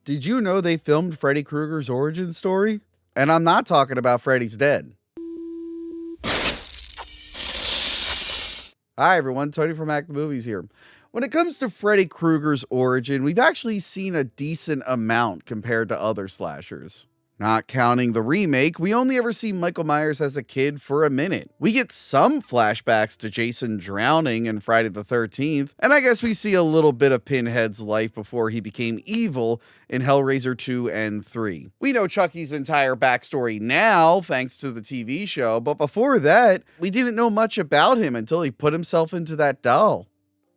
Did you know they filmed Freddy Krueger's origin story? And I'm not talking about Freddy's Dead. Hi everyone, Tony from Act the Movies here. When it comes to Freddy Krueger's origin, we've actually seen a decent amount compared to other slashers. Not counting the remake, we only ever see Michael Myers as a kid for a minute. We get some flashbacks to Jason drowning in Friday the 13th, and I guess we see a little bit of Pinhead's life before he became evil in Hellraiser 2 and 3. We know Chucky's entire backstory now, thanks to the TV show, but before that, we didn't know much about him until he put himself into that doll.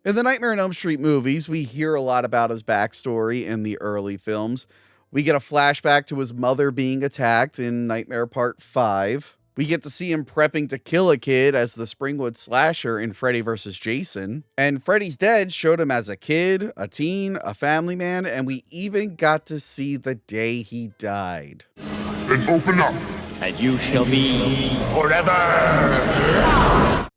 In the Nightmare on Elm Street movies, we hear a lot about his backstory in the early films. We get a flashback to his mother being attacked in Nightmare Part 5. We get to see him prepping to kill a kid as the Springwood Slasher in Freddy vs. Jason. And Freddy's Dead showed him as a kid, a teen, a family man, and we even got to see the day he died. Then open up, and you shall be forever.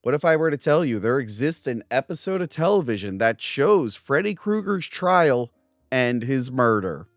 What if I were to tell you there exists an episode of television that shows Freddy Krueger's trial and his murder?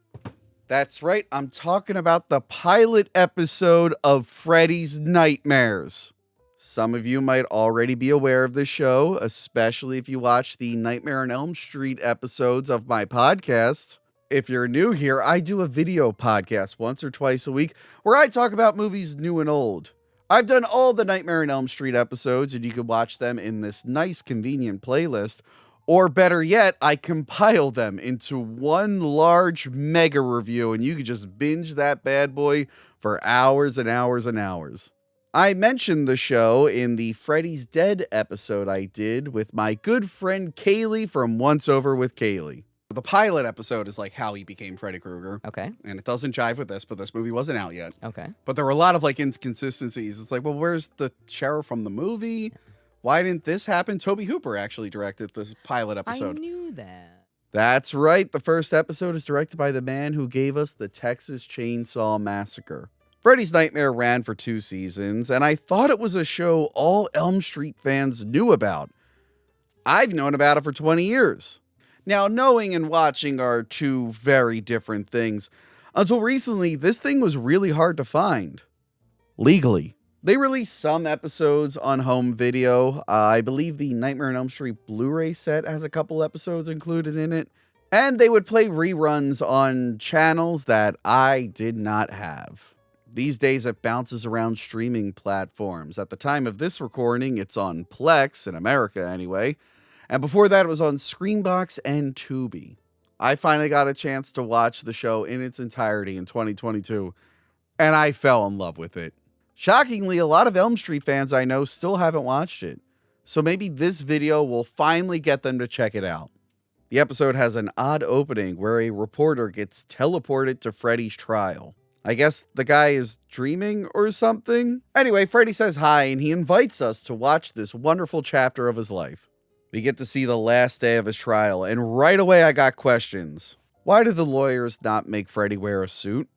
That's right, I'm talking about the pilot episode of Freddy's Nightmares. Some of you might already be aware of the show, especially if you watch the Nightmare on Elm Street episodes of my podcast. If you're new here, I do a video podcast once or twice a week where I talk about movies new and old. I've done all the Nightmare on Elm Street episodes, and you can watch them in this nice, convenient playlist. Or better yet, I compile them into one large mega review, and you can just binge that bad boy for hours and hours and hours. I mentioned the show in the Freddy's Dead episode I did with my good friend Kaylee from Once Over with Kaylee. The pilot episode is like how he became Freddy Krueger. Okay. And it doesn't jive with this, but this movie wasn't out yet. Okay. But there were a lot of like inconsistencies. It's like, well, where's the sheriff from the movie? Why didn't this happen? Toby Hooper actually directed this pilot episode. I knew that. That's right. The first episode is directed by the man who gave us the Texas Chainsaw Massacre. Freddy's Nightmare ran for 2 seasons, and I thought it was a show all Elm Street fans knew about. I've known about it for 20 years. Now, knowing and watching are two very different things. Until recently, this thing was really hard to find. Legally. They released some episodes on home video. I believe the Nightmare on Elm Street Blu-ray set has a couple episodes included in it. And they would play reruns on channels that I did not have. These days it bounces around streaming platforms. At the time of this recording, it's on Plex, in America anyway. And before that, it was on Screenbox and Tubi. I finally got a chance to watch the show in its entirety in 2022, and I fell in love with it. Shockingly, a lot of Elm Street fans I know still haven't watched it, so maybe this video will finally get them to check it out. The episode has an odd opening where a reporter gets teleported to Freddy's trial. I guess the guy is dreaming or something? Anyway, Freddy says hi and he invites us to watch this wonderful chapter of his life. We get to see the last day of his trial, and right away I got questions. Why did the lawyers not make Freddy wear a suit?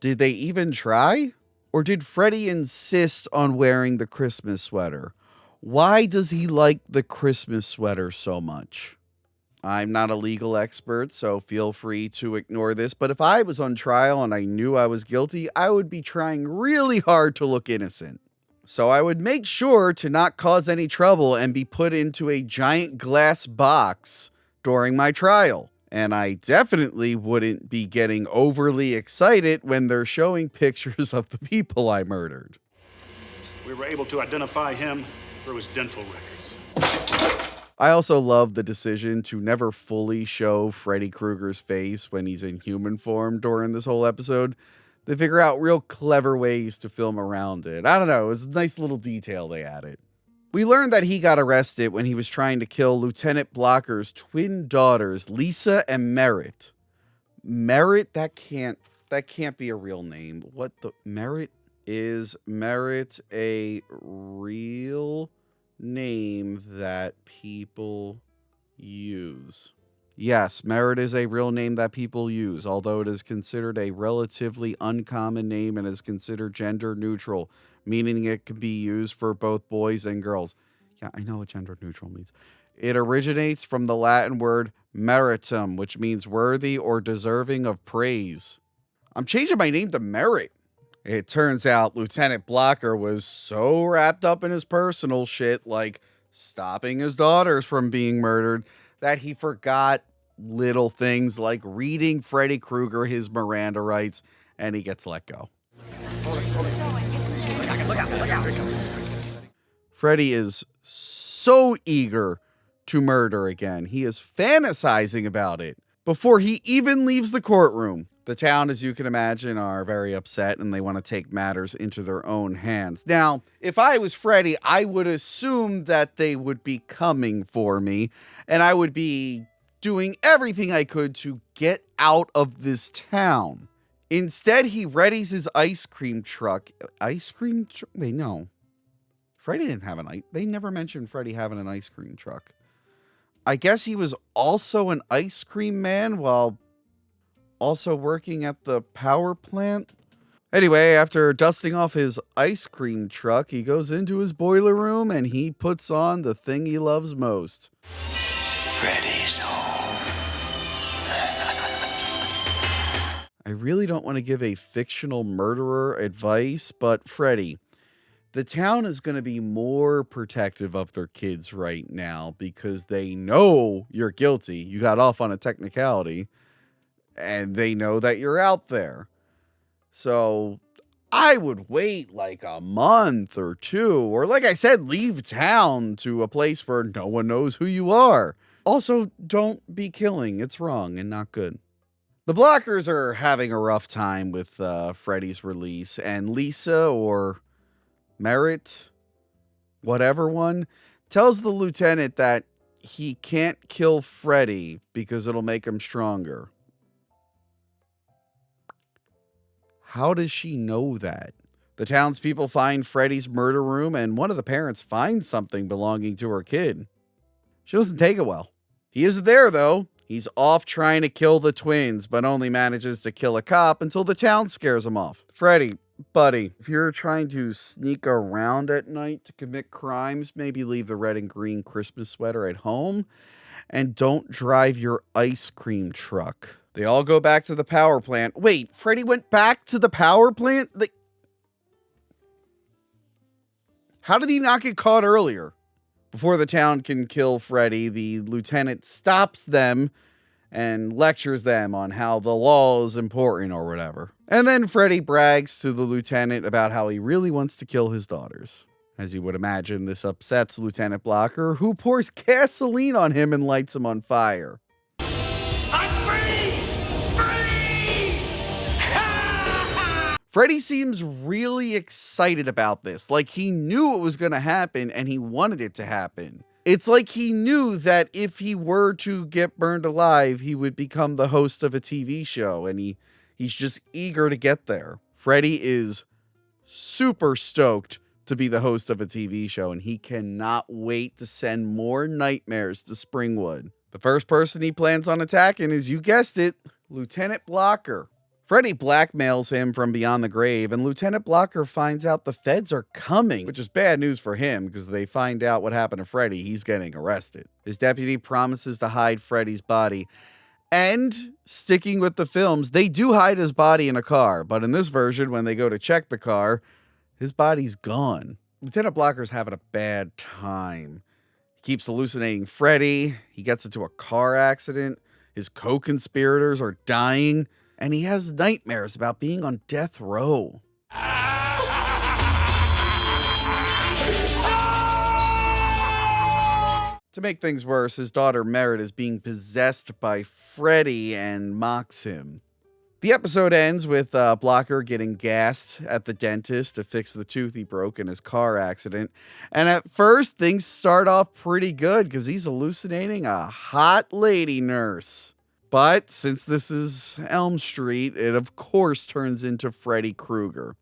Did they even try? Or did Freddy insist on wearing the Christmas sweater? Why does he like the Christmas sweater so much? I'm not a legal expert, so feel free to ignore this, but if I was on trial and I knew I was guilty, I would be trying really hard to look innocent. So I would make sure to not cause any trouble and be put into a giant glass box during my trial. And I definitely wouldn't be getting overly excited when they're showing pictures of the people I murdered. We were able to identify him through his dental records. I also love the decision to never fully show Freddy Krueger's face when he's in human form during this whole episode. They figure out real clever ways to film around it. I don't know, it's a nice little detail they added. We learned that he got arrested when he was trying to kill Lieutenant Blocker's twin daughters, Lisa and Merritt. Merritt? That can't be a real name. What the Merritt? Is Merritt a real name that people use? Yes, Merritt is a real name that people use, although it is considered a relatively uncommon name and is considered gender neutral, meaning it can be used for both boys and girls. Yeah, I know what gender neutral means. It originates from the Latin word Meritum, which means worthy or deserving of praise. I'm changing my name to Merit. It turns out Lieutenant Blocker was so wrapped up in his personal shit, like stopping his daughters from being murdered, that he forgot little things like reading Freddy Krueger his Miranda rights, and he gets let go. Freddy is so eager to murder again. He is fantasizing about it before he even leaves the courtroom. The town, as you can imagine, are very upset and they want to take matters into their own hands. Now, if I was Freddy, I would assume that they would be coming for me and I would be doing everything I could to get out of this town. Instead, he readies his ice cream truck. Wait, no. Freddy didn't have they never mentioned Freddy having an ice cream truck. I guess he was also an ice cream man while also working at the power plant. Anyway, after dusting off his ice cream truck, he goes into his boiler room and he puts on the thing he loves most. Freddy's home. I really don't want to give a fictional murderer advice, but Freddy, the town is going to be more protective of their kids right now because they know you're guilty. You got off on a technicality. And they know that you're out there. So I would wait like a month or two, or like I said, leave town to a place where no one knows who you are. Also, don't be killing. It's wrong and not good. The Blockers are having a rough time with Freddy's release, and Lisa, or Merit, whatever one, tells the lieutenant that he can't kill Freddy because it'll make him stronger. How does she know that? The townspeople find Freddy's murder room, and one of the parents finds something belonging to her kid. She doesn't take it well. He isn't there, though. He's off trying to kill the twins, but only manages to kill a cop until the town scares him off. Freddy, buddy, if you're trying to sneak around at night to commit crimes, maybe leave the red and green Christmas sweater at home, and don't drive your ice cream truck. They all go back to the power plant. Wait, Freddy went back to the power plant? How did he not get caught earlier? Before the town can kill Freddy, the lieutenant stops them and lectures them on how the law is important or whatever. And then Freddy brags to the lieutenant about how he really wants to kill his daughters. As you would imagine, this upsets Lieutenant Blocker, who pours gasoline on him and lights him on fire. Freddy seems really excited about this, like he knew it was going to happen and he wanted it to happen. It's like he knew that if he were to get burned alive, he would become the host of a TV show, and he's just eager to get there. Freddy is super stoked to be the host of a TV show, and he cannot wait to send more nightmares to Springwood. The first person he plans on attacking is, you guessed it, Lieutenant Blocker. Freddy blackmails him from beyond the grave, and Lieutenant Blocker finds out the feds are coming, which is bad news for him because they find out what happened to Freddy. He's getting arrested. His deputy promises to hide Freddy's body, and sticking with the films, they do hide his body in a car, but in this version, when they go to check the car, his body's gone. Lieutenant Blocker's having a bad time. He keeps hallucinating Freddy. He gets into a car accident. His co-conspirators are dying. And he has nightmares about being on death row. To make things worse, his daughter Merit is being possessed by Freddy and mocks him. The episode ends with Blocker getting gassed at the dentist to fix the tooth he broke in his car accident. And at first, things start off pretty good because he's hallucinating a hot lady nurse. But since this is Elm Street, it of course turns into Freddy Krueger.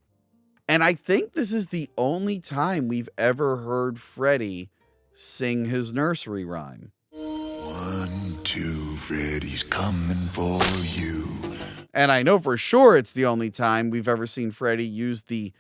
And I think this is the only time we've ever heard Freddy sing his nursery rhyme. 1, 2, Freddy's coming for you. And I know for sure it's the only time we've ever seen Freddy use the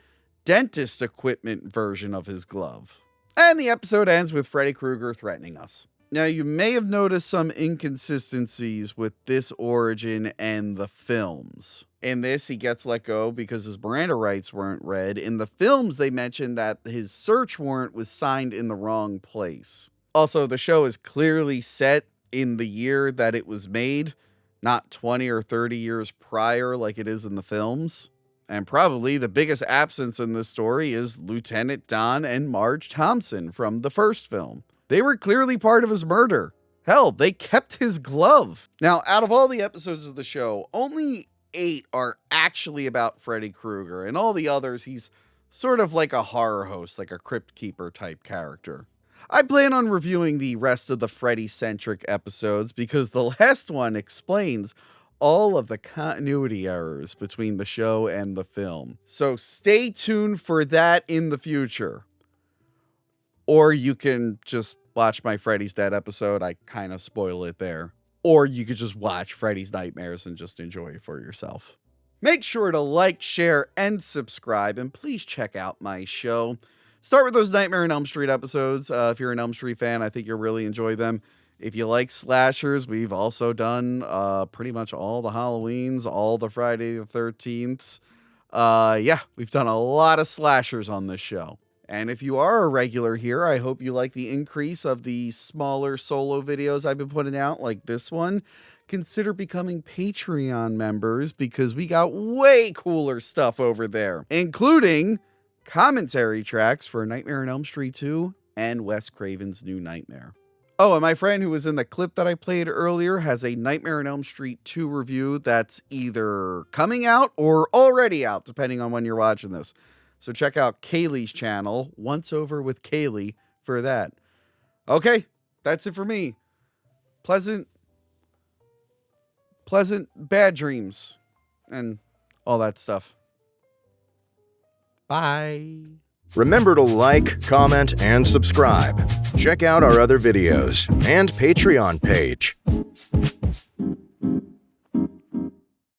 dentist equipment version of his glove. And the episode ends with Freddy Krueger threatening us. Now, you may have noticed some inconsistencies with this origin and the films. In this, he gets let go because his Miranda rights weren't read. In the films, they mentioned that his search warrant was signed in the wrong place. Also, the show is clearly set in the year that it was made, not 20 or 30 years prior like it is in the films. And probably the biggest absence in this story is Lieutenant Don and Marge Thompson from the first film. They were clearly part of his murder. Hell, they kept his glove. Now, out of all the episodes of the show, only 8 are actually about Freddy Krueger, and all the others, he's sort of like a horror host, like a Crypt Keeper type character. I plan on reviewing the rest of the Freddy-centric episodes because the last one explains all of the continuity errors between the show and the film. So stay tuned for that in the future. Or you can just watch my Freddy's Dead episode. I kind of spoil it there. Or you could just watch Freddy's Nightmares and just enjoy it for yourself. Make sure to like, share, and subscribe, and please check out my show. Start with those Nightmare on Elm Street episodes. If you're an Elm Street fan, I think you'll really enjoy them. If you like slashers, we've also done pretty much all the Halloweens, all the Friday the 13ths. Yeah, we've done a lot of slashers on this show. And if you are a regular here, I hope you like the increase of the smaller solo videos I've been putting out, like this one. Consider becoming Patreon members because we got way cooler stuff over there, including commentary tracks for Nightmare on Elm Street 2 and Wes Craven's New Nightmare. Oh, and my friend who was in the clip that I played earlier has a Nightmare on Elm Street 2 review that's either coming out or already out, depending on when you're watching this. So check out Kaylee's channel, Once Over with Kaylee, for that. Okay, that's it for me. Pleasant bad dreams and all that stuff. Bye. Remember to like, comment, and subscribe. Check out our other videos and Patreon page.